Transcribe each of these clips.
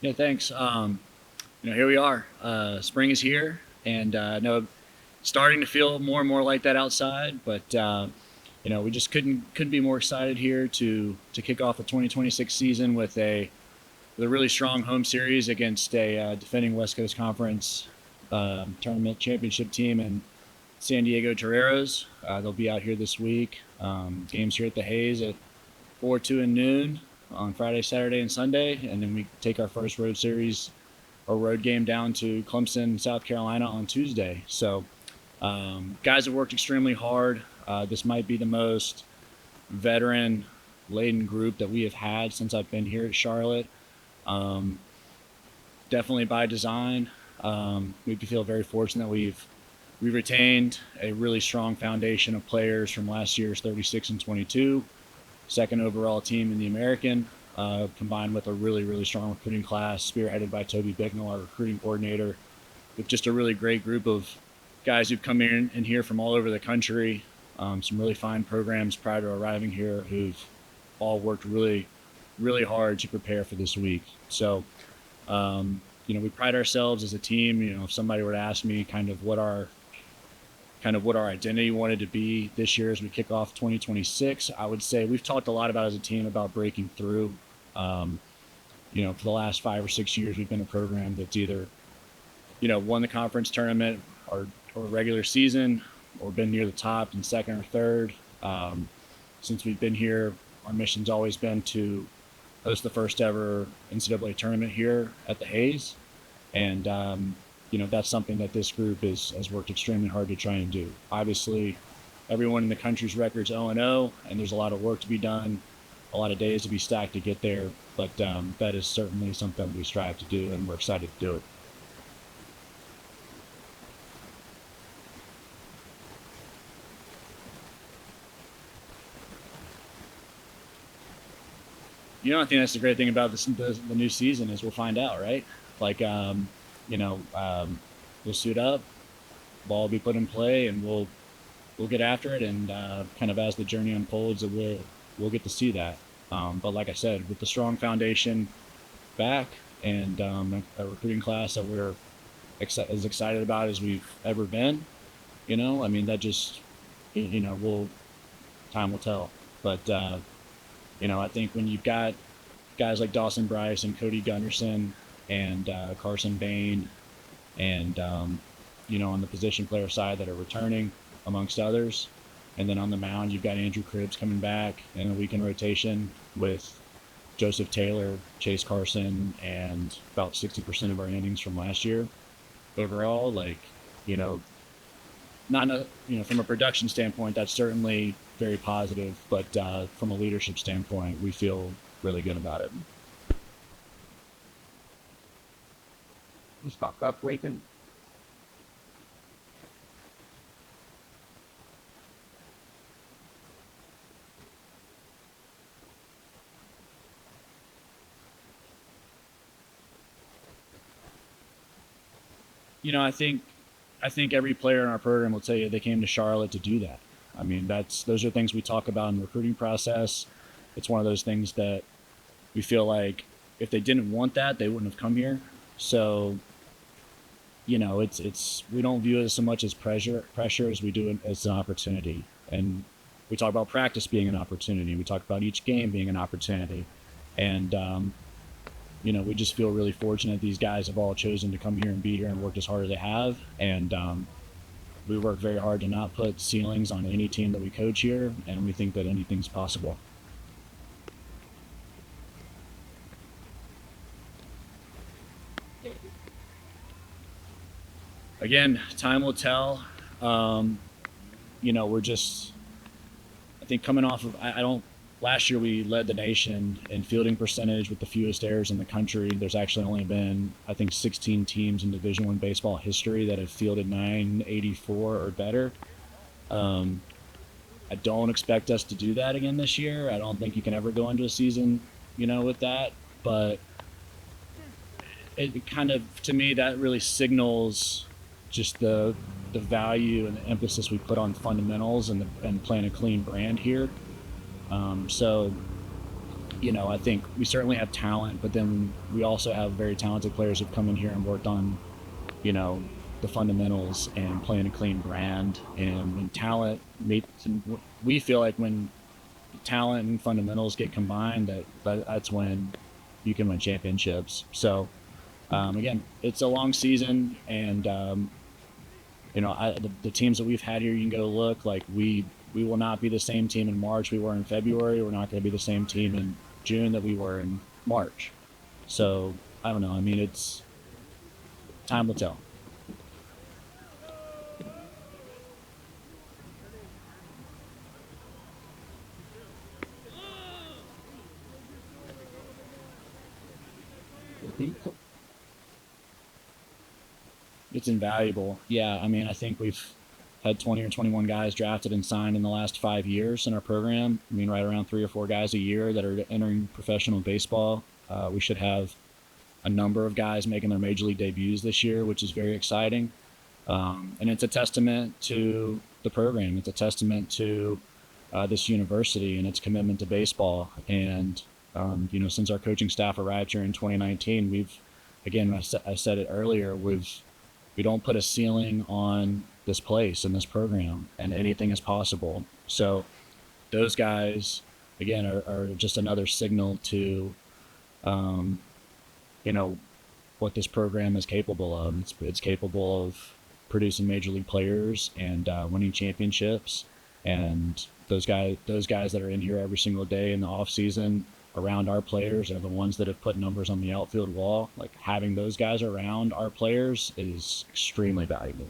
Yeah, thanks. Here we are. Spring is here, and no, starting to feel more and more like that outside. But we just couldn't be more excited here to kick off the 2026 season with a really strong home series against a defending West Coast Conference tournament championship team in San Diego Toreros. They'll be out here this week. Games here at the Hayes at 4, 2, and noon on Friday, Saturday, and Sunday, and then we take our first road series or road game down to Clemson, South Carolina on Tuesday. So guys have worked extremely hard. This might be the most veteran-laden group that we have had since I've been here at Charlotte. Definitely by design. We feel very fortunate that we've retained a really strong foundation of players from last year's 36 and 22, second overall team in the American, combined with a really, really strong recruiting class spearheaded by Toby Bicknell, our recruiting coordinator, with just a really great group of guys who've come in here from all over the country, some really fine programs prior to arriving here who've all worked really, really hard to prepare for this week. So, we pride ourselves as a team. If somebody were to ask me kind of what our identity wanted to be this year as we kick off 2026, I would say we've talked a lot about as a team about breaking through. For the last 5 or 6 years, we've been a program that's either, won the conference tournament or regular season, or been near the top in second or third. Since we've been here, our mission's always been to host the first ever NCAA tournament here at the Hayes. And, that's something that this group has worked extremely hard to try and do. Obviously, everyone in the country's record's 0-0, and there's a lot of work to be done, a lot of days to be stacked to get there. But that is certainly something we strive to do, and we're excited to do it. I think that's the great thing about the new season is we'll find out, right? Like, we'll suit up, ball will be put in play, and we'll get after it. And kind of as the journey unfolds, we'll get to see that. But like I said, with the strong foundation back and a recruiting class that we're as excited about as we've ever been, that just, time will tell. But I think when you've got guys like Dawson Bryce and Cody Gunderson and Carson Bain and, on the position player side that are returning, amongst others, and then on the mound, you've got Andrew Kribbs coming back in a weekend rotation with Joseph Taylor, Chase Carson, and about 60% of our innings from last year. Overall, from a production standpoint, that's certainly very positive, but from a leadership standpoint, we feel really good about it. Let's back up, Waken. I think every player in our program will tell you they came to Charlotte to do that. I mean, those are things we talk about in the recruiting process. It's one of those things that we feel like if they didn't want that, they wouldn't have come here. So, it's we don't view it so much as pressure as we do it as an opportunity. And we talk about practice being an opportunity. We talk about each game being an opportunity. And we just feel really fortunate these guys have all chosen to come here and be here and worked as hard as they have. And we work very hard to not put ceilings on any team that we coach here, and we think that anything's possible. Again, time will tell. We're just, I think coming off of, last year we led the nation in fielding percentage with the fewest errors in the country. There's actually only been, I think, 16 teams in Division I baseball history that have fielded 984 or better. I don't expect us to do that again this year. I don't think you can ever go into a season, with that. But it kind of, to me, that really signals just the value and the emphasis we put on fundamentals and playing a clean brand here. So, I think we certainly have talent, but then we also have very talented players who've come in here and worked on, you know, the fundamentals and playing a clean brand. And when talent meets, we feel like when talent and fundamentals get combined, that's when you can win championships. So again, it's a long season, and the teams that we've had here, you can go look. Like we will not be the same team in March we were in February. We're not going to be the same team in June that we were in March. So I don't know. I mean, it's time will tell. It's invaluable. Yeah, I mean, I think we've had 20 or 21 guys drafted and signed in the last 5 years in our program. I mean, right around 3 or 4 guys a year that are entering professional baseball. We should have a number of guys making their major league debuts this year, which is very exciting. And it's a testament to the program. It's a testament to this university and its commitment to baseball. And since our coaching staff arrived here in 2019, again, I said it earlier, we don't put a ceiling on this place and this program, and anything is possible. So those guys, again, are just another signal to, um, you know, what this program is capable of. It's capable of producing major league players and winning championships. And those guys that are in here every single day in the off season around our players are the ones that have put numbers on the outfield wall. Like, having those guys around our players is extremely valuable.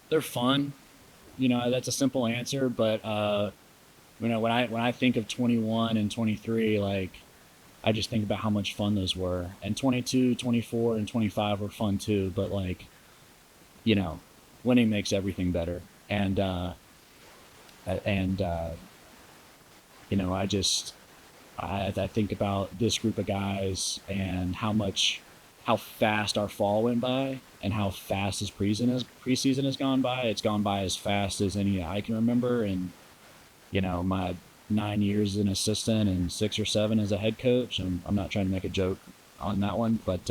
They're fun. That's a simple answer, but when I think of 21 and 23, like, I just think about how much fun those were. And 22, 24, and 25 were fun too, but like, you know, winning makes everything better. And I just I think about this group of guys and how fast our fall went by and how fast this preseason has gone by. It's gone by as fast as any I can remember, and my 9 years as an assistant and 6 or 7 as a head coach. And I'm not trying to make a joke on that one, but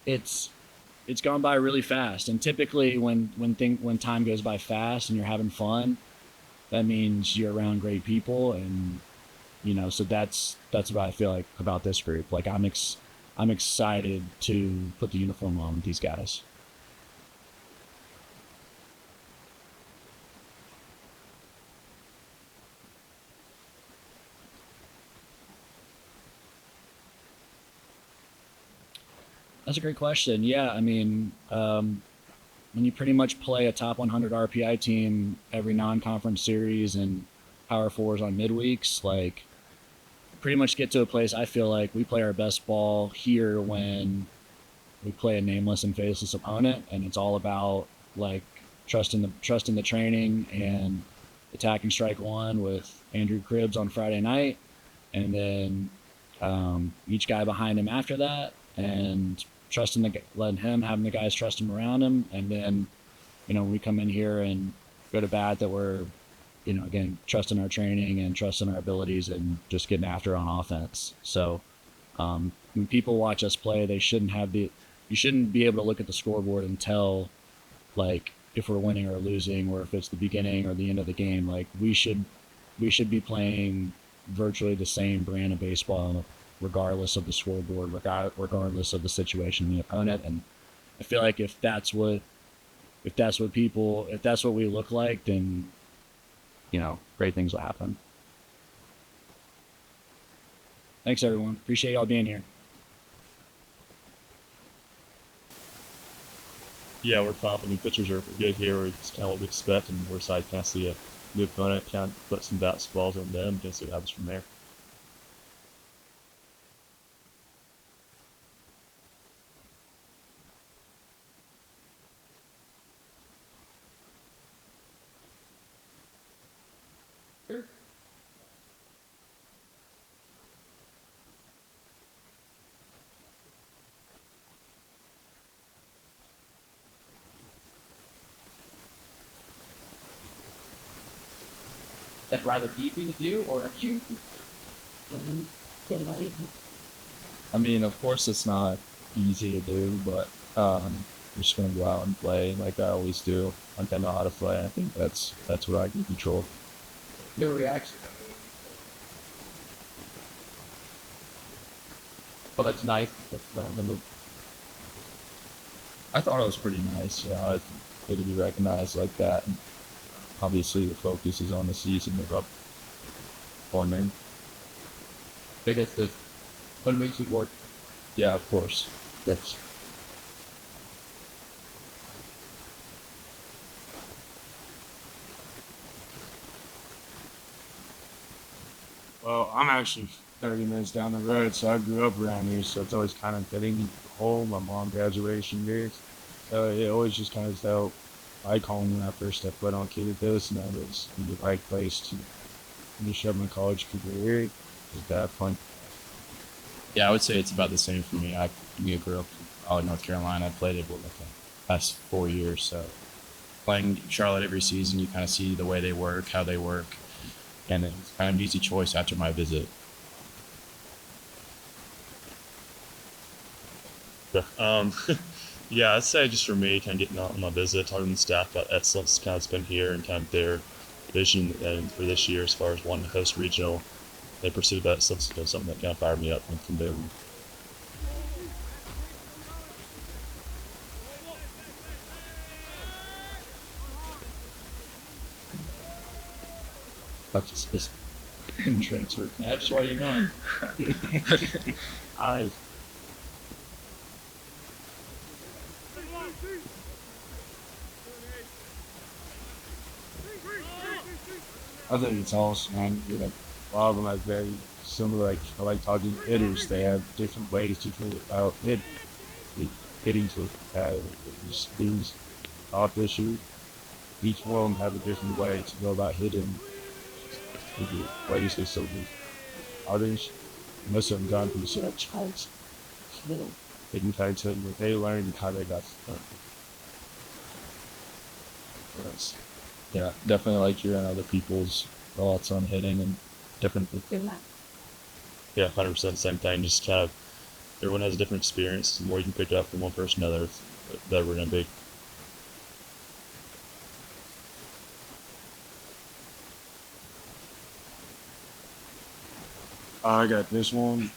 it's it's gone by really fast. And typically, when time goes by fast and you're having fun, that means you're around great people. And so that's what I feel like about this group. Like, I'm excited to put the uniform on with these guys. That's a great question. Yeah, I mean, when you pretty much play a top 100 RPI team every non-conference series and Power Fours on midweeks, like, pretty much get to a place. I feel like we play our best ball here when we play a nameless and faceless opponent, and it's all about, like, trusting the training and attacking strike one with Andrew Kribbs on Friday night, and then each guy behind him after that, and letting him, having the guys trust him around him. And then we come in here and go to bat, that we're again, trusting our training and trusting our abilities and just getting after on offense. So when people watch us play, you shouldn't be able to look at the scoreboard and tell, like, if we're winning or losing, or if it's the beginning or the end of the game. Like, we should be playing virtually the same brand of baseball, regardless of the scoreboard, regardless of the situation and the opponent. And I feel like if that's what we look like, then great things will happen. Thanks, everyone. Appreciate y'all being here. Yeah, we're confident. Pitchers are good here. It's kind of what we expect, and we're excited to kind of see a new opponent, kind of put some bats balls on them, and see what happens from there. That's rather easy to do, or you? I mean, of course, it's not easy to do, but I'm just gonna go out and play like I always do. Like I know how to play. I think that's what I can control. Your reaction. Well, that's nice. I thought it was pretty nice. Yeah, it's good to be recognized like that. And obviously, the focus is on the season. They're up for me. Biggest is what makes you work. Yeah, of course. Yes. Well, I'm actually 30 minutes down the road, so I grew up around here, so it's always kind of fitting home. My mom graduation years, so it always just kind of felt like home when I first stepped foot on campus, and I was in the right place to finish up my college career. It was that fun. Yeah, I would say it's about the same for me. I grew up in North Carolina. I played it for like the past 4 years. So playing Charlotte every season, you kind of see the way they work, how they work, and it's kind of an easy choice after my visit. Yeah, I'd say just for me, kind of getting out on my visit, talking to the staff about excellence, kind of been here and kind of their vision and for this year as far as wanting to host regional. They pursued that excellence, something that kind of fired me up from there. That's just transfer. That's why you know. I think it's awesome, man. You know, a lot of them are very similar. Like I like talking to hitters. They have different ways to go about hitting to just things off issue. Each one of them have a different way to go about hitting. Ways they so good. Others, most of them gone through certain times. They can kind of tell you what they learned and how they got started. Yes. Yeah, definitely like hearing other people's thoughts on hitting and different. Yeah, 100% same thing. Just kind of everyone has a different experience. The more you can pick up from one person to another, the better we're gonna be. I got this one.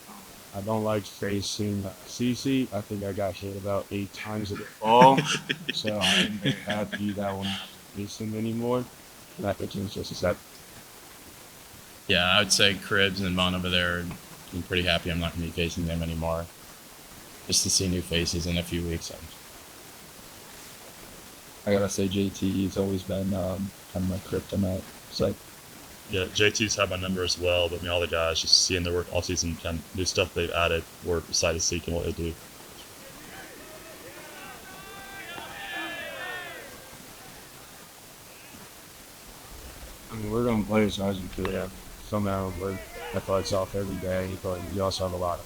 I don't like facing CC. I think I got hit about 8 times at the ball, so I'm very happy that one not facing anymore. And I think it's just a set. Yeah, I would say Kribbs and Munn over there. I'm pretty happy I'm not going to be facing them anymore. Just to see new faces in a few weeks. I gotta say, JT's always been kind of my kryptonite. It's like, Yeah, JT's had my number as well, but I mean, all the guys, just seeing their work all season, kind of new stuff they've added, we're excited to see what they do. I mean, we're gonna play as hard as we could. Yeah. Somehow, I thought it's off every day, but we also have a lot of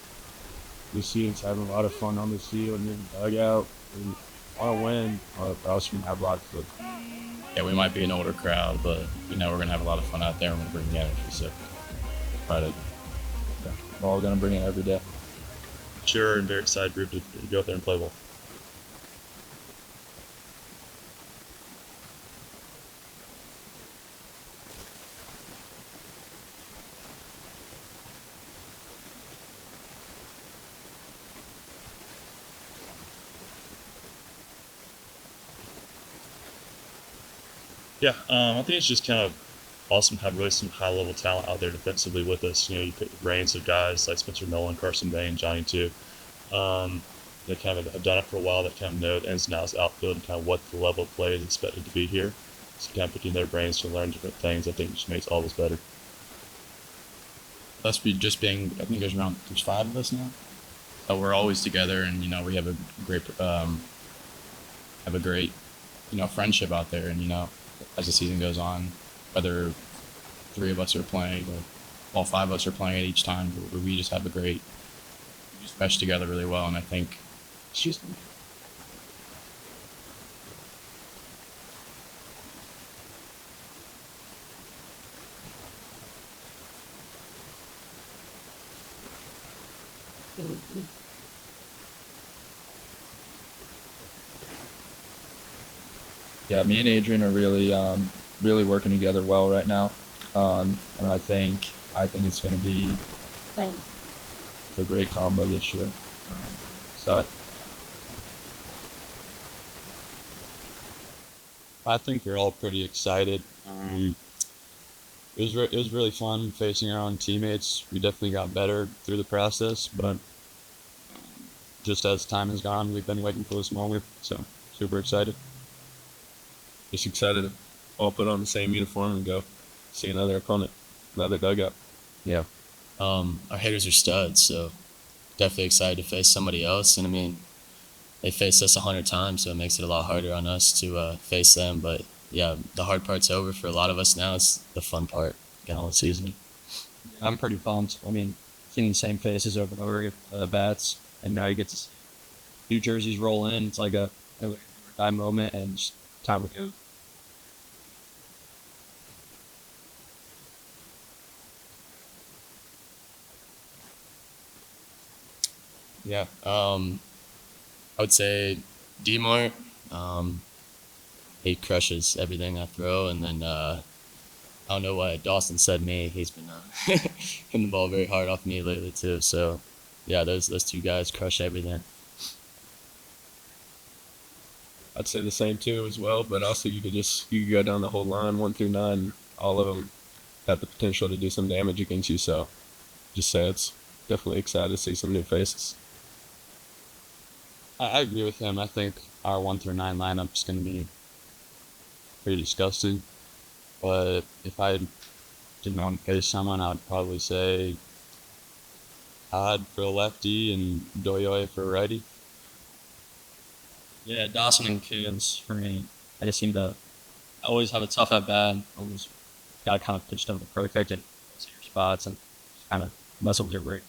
the students having a lot of fun on the field and in the dugout. We want to win, or else we have a lot of fun. Yeah, we might be an older crowd, but we're going to have a lot of fun out there and we're going to bring the energy. So try to. yeah, we're all gonna bring it every day. Sure, and very excited group to go out there and play well. Yeah, I think it's just kind of awesome to have really some high level talent out there defensively with us. You know, you pick the brains of guys like Spencer Nolan, Carson Bain, Johnny too. They kind of have done it for a while. That kind of know the ins and outs of the outfield and kind of what the level of play is expected to be here. So kind of picking their brains to learn different things, I think just makes all this better. Us just being, I think there's 5 of us now. So we're always together, and we have a great friendship out there, and as the season goes on, whether 3 of us are playing or all 5 of us are playing at each time, we just have we just mesh together really well, and I think excuse me. Yeah, me and Adrian are really working together well right now, and I think it's going to be a great combo this year. So I think we're all pretty excited. It was really fun facing our own teammates. We definitely got better through the process, but just as time has gone, we've been waiting for this moment. So super excited. Just excited to all put on the same uniform and go see another opponent, another dugout. Yeah. Our hitters are studs, so definitely excited to face somebody else. And I mean, they faced us 100 times, so it makes it a lot harder on us to face them. But yeah, the hard part's over for a lot of us now. It's the fun part, getting all the season. I'm pretty pumped. I mean, seeing the same faces over and over bats, and now you get to see new jerseys roll in. It's like a time moment, and just time to go. Yeah. I would say DeMart. He crushes everything I throw, and then I don't know why Dawson said me. He's been hitting the ball very hard off me lately too. So yeah, those two guys crush everything. I'd say the same too as well, but also you could go down the whole line 1 through 9. All of them have the potential to do some damage against you. So just say it's definitely excited to see some new faces. I agree with him. I think our 1 through 9 lineup is going to be pretty disgusting. But if I didn't want to face someone, I would probably say Todd for a lefty and Doyoy for a righty. Yeah, Dawson and Koontz for me. I just seem to always have a tough at bat. Always got to kind of pitch them the perfect and see your spots and kind of mess up your break.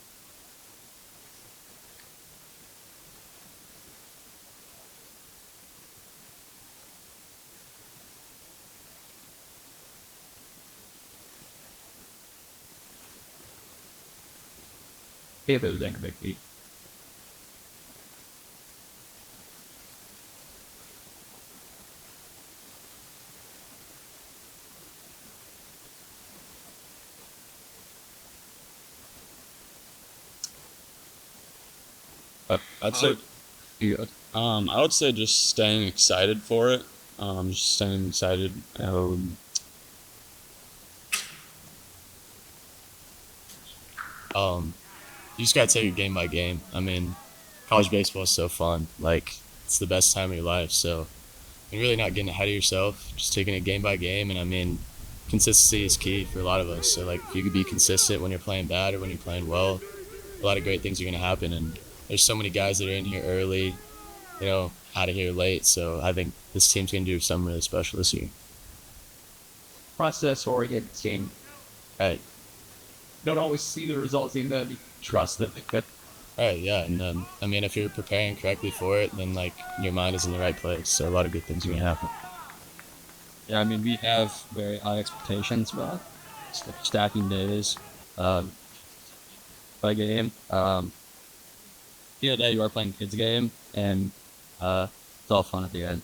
If it was a big beat. I'd say I would say just staying excited for it. Just staying excited. You just gotta take it game by game. I mean, college baseball is so fun. Like, it's the best time of your life. So you're really not getting ahead of yourself. Just taking it game by game. And I mean, consistency is key for a lot of us. So like, if you could be consistent when you're playing bad or when you're playing well, a lot of great things are gonna happen. And there's so many guys that are in here early, out of here late. So I think this team's gonna do something really special this year. Process-oriented team. Right. Don't always see the results, even though you trust them. Right, yeah. And I mean, if you're preparing correctly for it, then like your mind is in the right place. So a lot of good things are gonna happen. Yeah, I mean, we have very high expectations about stacking days by game. That you are playing kids game, and it's all fun at the end.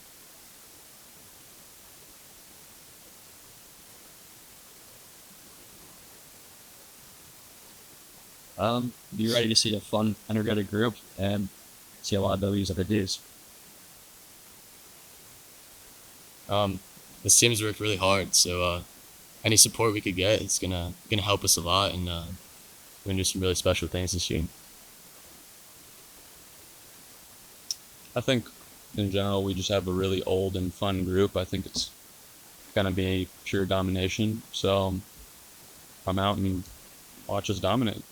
Be ready to see a fun, energetic group and see a lot of W's at the D's. This team's worked really hard, so any support we could get is gonna help us a lot, and we're gonna do some really special things this year. I think in general we just have a really old and fun group. I think it's gonna be pure domination. So come out and watch us dominate.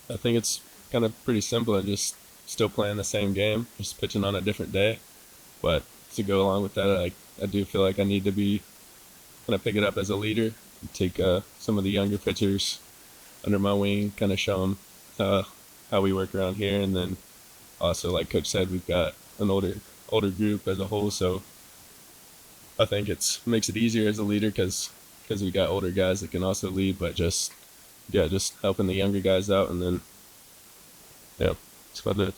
I think it's kind of pretty simple and just still playing the same game, just pitching on a different day. But to go along with that, I do feel like I need to be kind of pick it up as a leader, take some of the younger pitchers under my wing, kind of show them how we work around here. And then also, like Coach said, we've got an older group as a whole, so I think makes it easier as a leader because we got older guys that can also lead, but just helping the younger guys out, and then that's about it.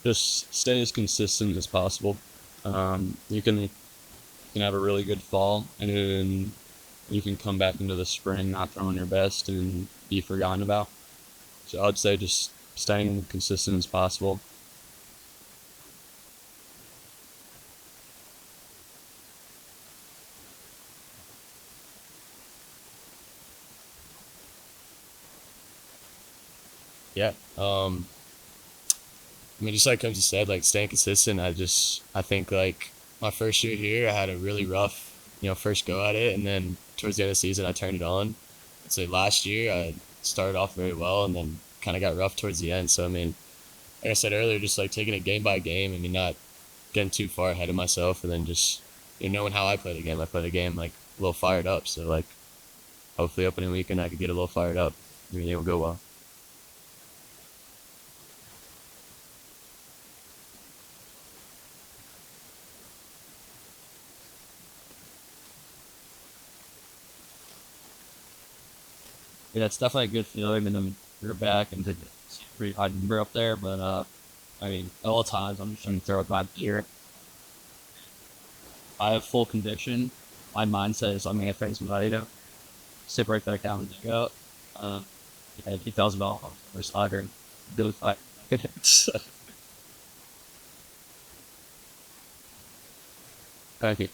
Just stay as consistent as possible. You can have a really good fall, and then you can come back into the spring not throwing your best and be forgotten about. So I'd say just staying consistent as possible. Yeah. I mean, just like Coach said, like staying consistent. I think like my first year here, I had a really rough, first go at it, and then towards the end of the season, I turned it on. So last year, I started off very well, and then kind of got rough towards the end. So I mean, like I said earlier, just like taking it game by game. I mean, not getting too far ahead of myself, and then just knowing how I play the game. I play the game like a little fired up. So like, hopefully opening weekend, I could get a little fired up. I mean, it will go well. Yeah, it's definitely a good feeling, and then you're back and it's a pretty high number up there. But I mean, at all times, I'm just trying to throw it back here. I have full conviction. My mindset is I'm gonna face Munn. Sit right back down and dig out. Yeah, $8,000 for soccer and go fight. Thank you.